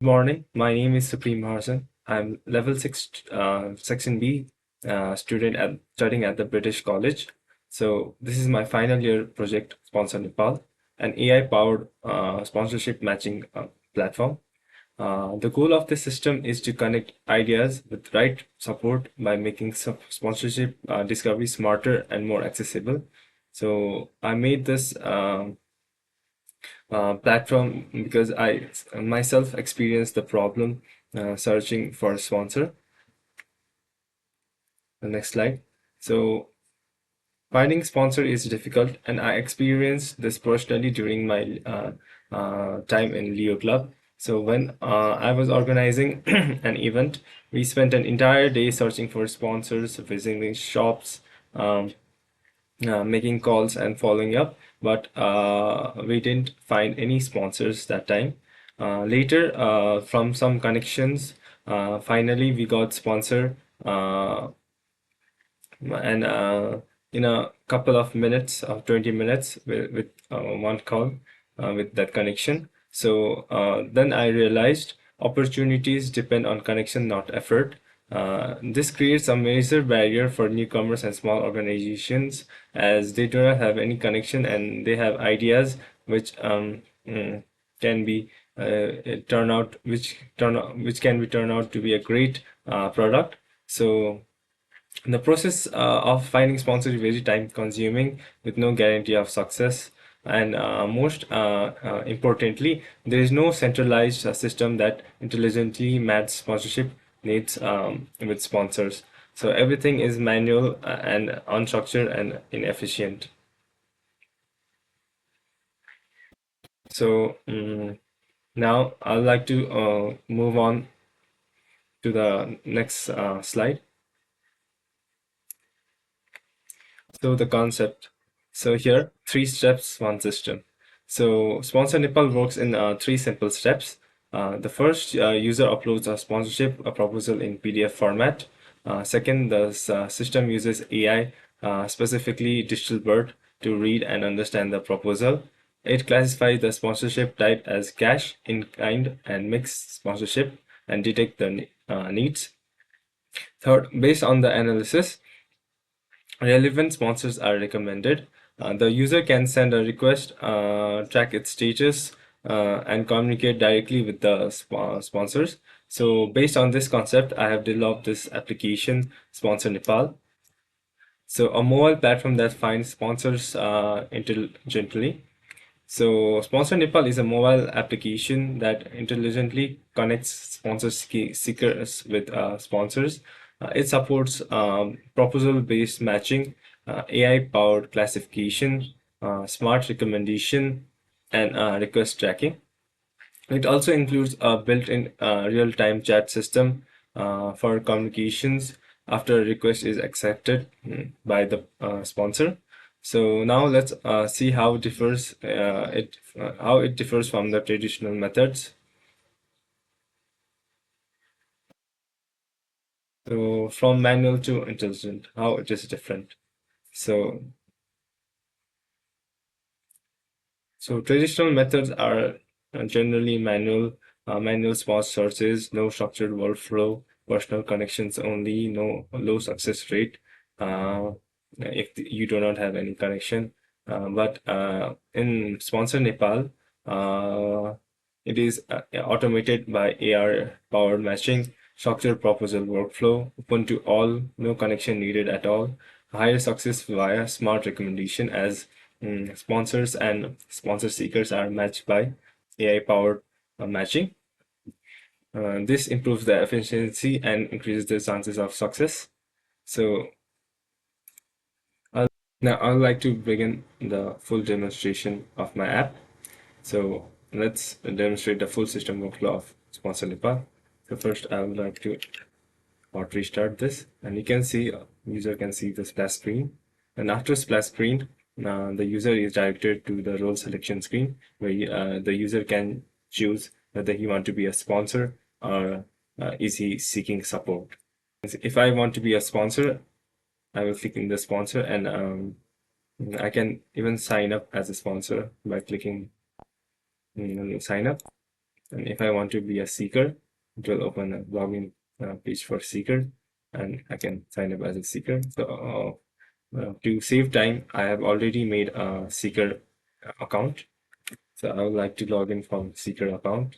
Good morning. My name is Supreme Maharjan. I'm level 6 section B student studying at the British College. So this is my final year project sponsored Nepal, an AI powered sponsorship matching platform. The goal of this system is to connect ideas with right support by making sponsorship discovery smarter and more accessible. So I made this platform because I myself experienced the problem searching for a sponsor. The next slide. So finding sponsor is difficult, and I experienced this personally during my time in Leo Club. So when I was organizing an event, we spent an entire day searching for sponsors, visiting shops, um, making calls and following up, but we didn't find any sponsors that time. Later, from some connections, finally we got sponsor, and in a couple of minutes, of 20 minutes, with one call with that connection. So then I realized opportunities depend on connection, not effort. This creates a major barrier for newcomers and small organizations, as they do not have any connection and they have ideas which can be turn out which can be turned out to be a great product. So the process of finding sponsors is very time consuming with no guarantee of success. And most importantly, there is no centralized system that intelligently matches sponsorship needs with sponsors. So everything is manual and unstructured and inefficient. So now I'd like to move on to the next slide. So the concept. So here, three steps, one system. So Sponsor Nepal works in three simple steps. The first, user uploads a sponsorship a proposal in PDF format. Second, the system uses AI, specifically Digital Bird, to read and understand the proposal. It classifies the sponsorship type as cash, in kind, and mixed sponsorship, and detect the needs. Third, based on the analysis, relevant sponsors are recommended. The user can send a request, track its status, and communicate directly with the sponsors. So, based on this concept, I have developed this application, Sponsor Nepal. So, a mobile platform that finds sponsors intelligently. So, Sponsor Nepal is a mobile application that intelligently connects seekers with sponsors. It supports proposal-based matching, AI-powered classification, smart recommendation, and request tracking. It also includes a built-in real-time chat system for communications after a request is accepted by the sponsor. So now let's see how it differs from the traditional methods. So from manual to intelligent, how it is different. So So traditional methods are generally manual sparse searches, no structured workflow, personal connections only, no low success rate if you do not have any connection. But in Sponsor Nepal, uh, it is automated by AR powered matching, structured proposal workflow, open to all, no connection needed at all, higher success via smart recommendation as sponsors and sponsor seekers are matched by AI powered matching. This improves the efficiency and increases the chances of success. So I'll, now I would like to begin the full demonstration of my app. So let's demonstrate the full system workflow of Sponsor Nepal. So first I would like to restart this, and you can see user can see the splash screen. And after splash screen, the user is directed to the role selection screen where the user can choose whether he want to be a sponsor or is he seeking support. If I want to be a sponsor, I will click in the sponsor, and I can even sign up as a sponsor by clicking sign up. And if I want to be a seeker, it will open a login page for seeker, and I can sign up as a seeker. So to save time, I have already made a seeker account. So I would like to log in from seeker account.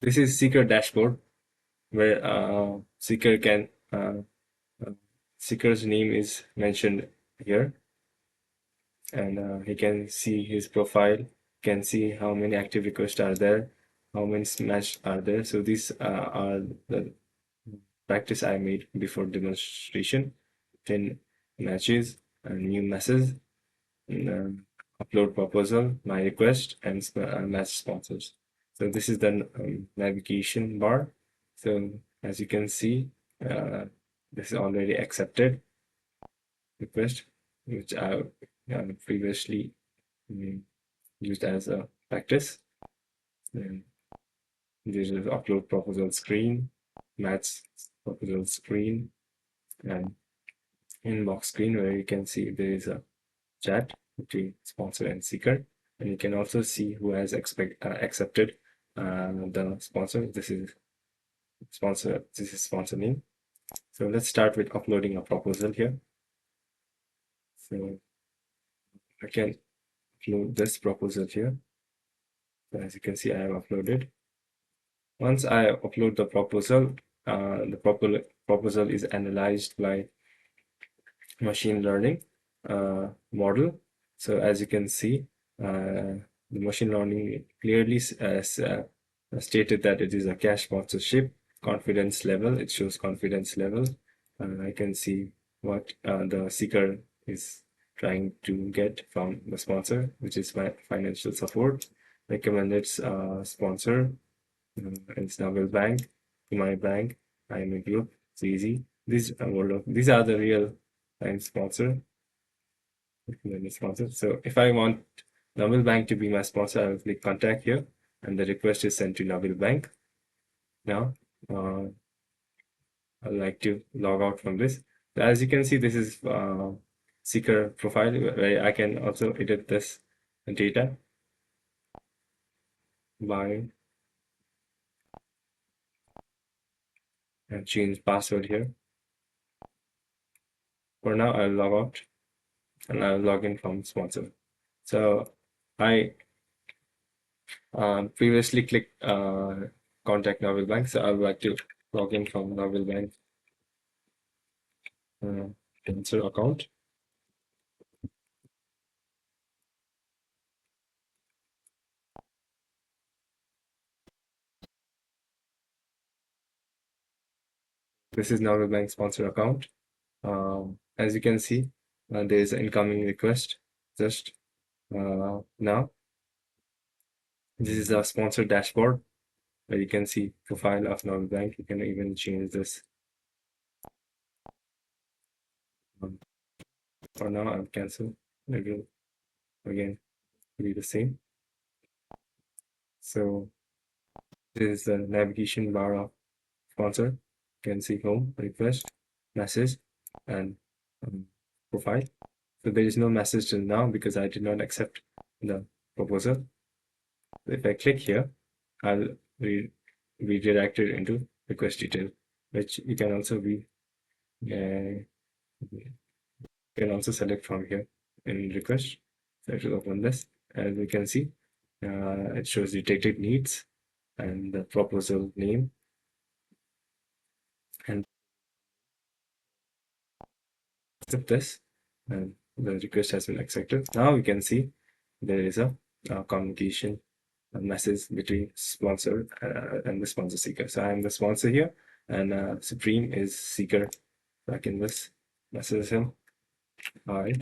This is seeker dashboard where seeker can uh, seeker's name is mentioned here, and he can see his profile, can see how many active requests are there, how many smash are there. So these are the practice I made before demonstration. 10 matches, a new message, and, upload proposal, my request, and match sponsors. So this is the navigation bar. So as you can see, this is already accepted request, which I previously mm, used as a practice. And this is upload proposal screen, match proposal screen, and inbox screen where you can see there is a chat between sponsor and seeker, and you can also see who has accepted the sponsor. This is sponsor. This is sponsor name. So let's start with uploading a proposal here. So I can upload this proposal here. So as you can see, I have uploaded. Once I upload the proposal, the proposal is analyzed by machine learning model. So as you can see, the machine learning clearly stated that it is a cash sponsorship. Confidence level, it shows confidence level. I can see what the seeker is trying to get from the sponsor, which is financial support. Recommended sponsor, it's Naval Bank, my bank, I am a group, it's easy. These are the real time sponsor, recommended sponsor. So if I want Naval Bank to be my sponsor, I will click contact here, and the request is sent to Naval Bank. Now, uh, I'd like to log out from this. As you can see, this is seeker profile where I can also edit this data by and change password here. For now, I'll log out and I'll log in from sponsor. So I previously clicked contact Naval Bank, so I would like to log in from Naval Bank uh, sponsor account. This is Naval Bank sponsor account. As you can see, there is an incoming request just now. This is a sponsor dashboard where you can see profile of Naval Bank. You can even change this. For now, I'll cancel. It will again be the same. So this is the navigation bar of sponsor. You can see home, request, message, and profile. So there is no message till now because I did not accept the proposal. If I click here, I'll be redirected into request detail, which you can also select from here in request. So I will open this. As we can see, it shows detected needs and the proposal name, and accept this, and the request has been accepted. Now we can see there is a communication a message between sponsor and the sponsor seeker. So I'm the sponsor here, and Supreme is seeker. So I can just message him. Hi,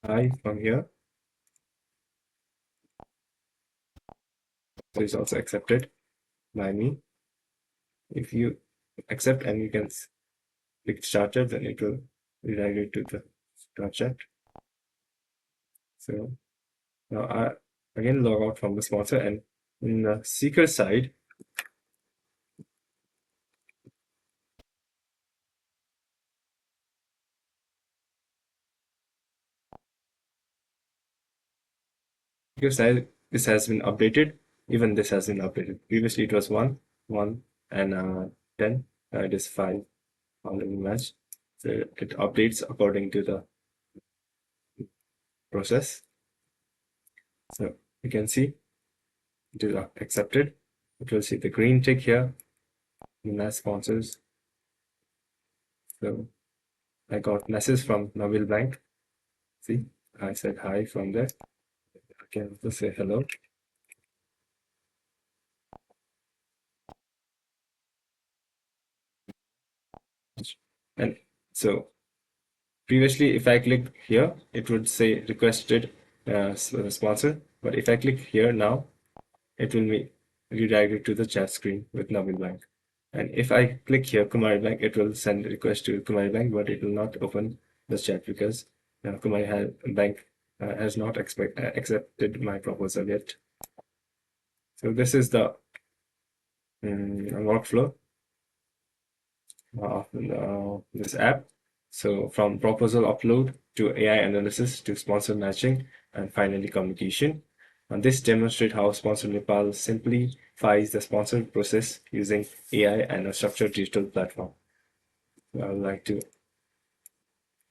hi from here. So it's also accepted by me. If you accept, and you can click starter, then it will redirect it to the start chat. So now I again log out from the sponsor, and in the seeker side, this has been updated. Even this has been updated. Previously it was 1, 1, and 10. Now it is 5 on the match. So it updates according to the process. So you can see it is accepted. It will see the green tick here, match sponsors. So I got message from Nabil Bank. See, I said hi from there. I can also say hello. And so previously, if I click here, it would say requested sponsor. But if I click here now, it will be redirected to the chat screen with Nabil Bank. And if I click here, Kumari Bank, it will send a request to Kumari Bank, but it will not open the chat because Bank has not accepted my proposal yet. So this is the workflow of this app. So from proposal upload to AI analysis to sponsor matching and finally communication. And this demonstrates how Sponsor Nepal simplifies the sponsor process using AI and a structured digital platform. So I would like to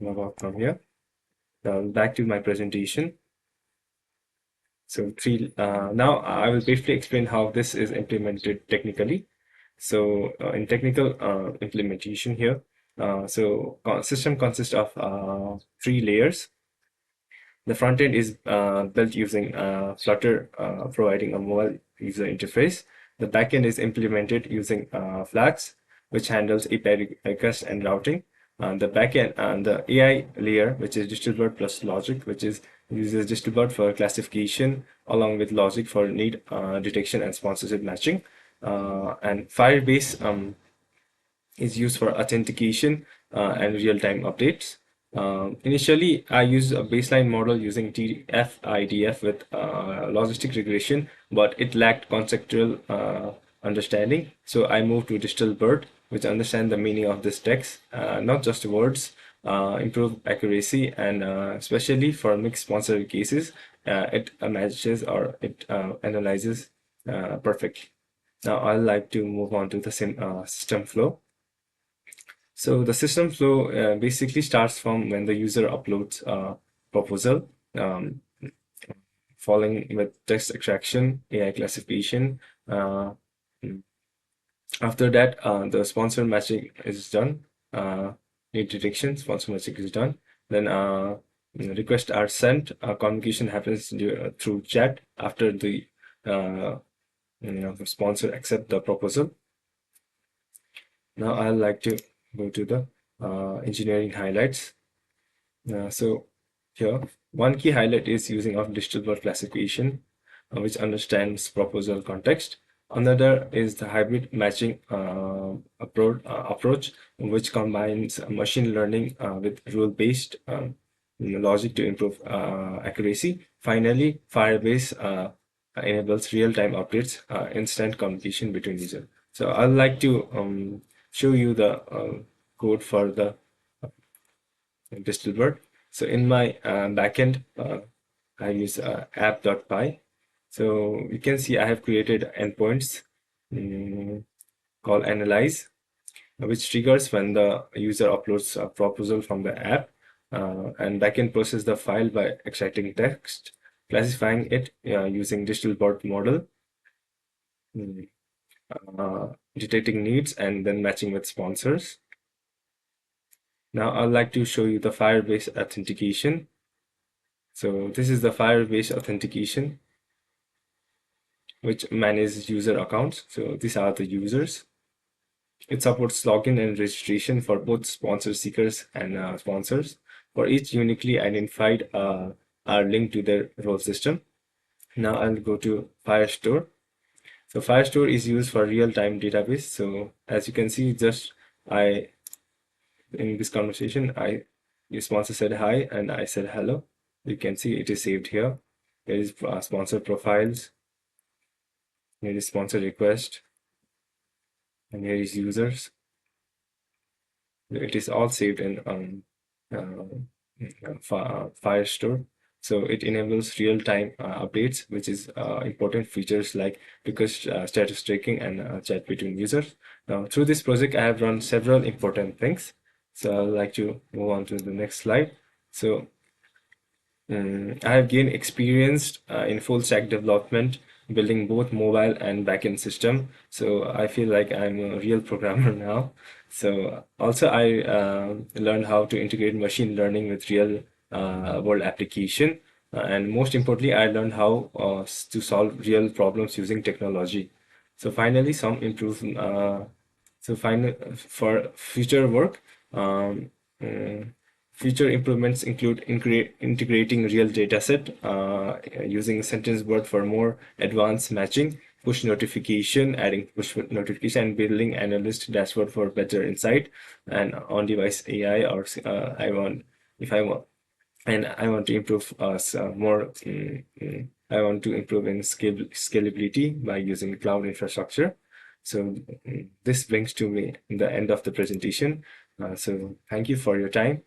move out from here. Back to my presentation. So now I will briefly explain how this is implemented technically. So in technical implementation here, system consists of 3 layers. The front end is built using Flutter, providing a mobile user interface. The backend is implemented using Flags, which handles API request and routing. The backend and the AI layer, which is Distilbert plus logic, which is uses Distilbert for classification along with logic for need detection and sponsorship matching. And Firebase is used for authentication and real-time updates. Initially, I used a baseline model using TF-IDF with logistic regression, but it lacked conceptual understanding. So I moved to Digital Bird, which understands the meaning of this text, not just words, improve accuracy, and especially for mixed sponsor cases, it matches or it analyzes perfectly. Now I'd like to move on to the system flow. So the system flow basically starts from when the user uploads a proposal, following with text extraction, AI classification. After that, the sponsor matching is done. Need detection, sponsor matching is done. Then requests are sent. Communication happens through chat after the sponsor accept the proposal. Now I'd like to go to the engineering highlights. So here, one key highlight is using of digital word classification, which understands proposal context. Another is the hybrid matching approach, which combines machine learning with rule-based logic to improve accuracy. Finally, Firebase enables real-time updates, instant communication between users. So I'd like to show you the code for the Distilbert. So in my backend, I use app.py. So you can see I have created endpoints called analyze, which triggers when the user uploads a proposal from the app, and backend process the file by extracting text, classifying it using Distilbert model, detecting needs, and then matching with sponsors. Now I'd like to show you the Firebase authentication. So this is the Firebase authentication, which manages user accounts. So these are the users. It supports login and registration for both sponsor seekers and sponsors. For each uniquely identified are linked to their role system. Now I'll go to Firestore. So Firestore is used for real-time database. So as you can see, just I in this conversation, your sponsor said hi and I said hello. You can see it is saved here. There is sponsor profiles, here is sponsor request, and here is users. It is all saved in Firestore. So it enables real-time updates, which is important features like request status tracking and chat between users. Now, through this project, I have run several important things. So I'd like to move on to the next slide. So I have gained experience in full stack development, building both mobile and backend system. So I feel like I'm a real programmer now. So also I learned how to integrate machine learning with real world application. And most importantly, I learned how to solve real problems using technology. So finally, for future work, um, uh, future improvements include integrating real dataset, using sentence word for more advanced matching, push notification, adding push notification, and building analyst dashboard for better insight, and on-device AI. Or if I want, and I want to improve more. I want to improve in scalability by using cloud infrastructure. So this brings to me the end of the presentation. So thank you for your time.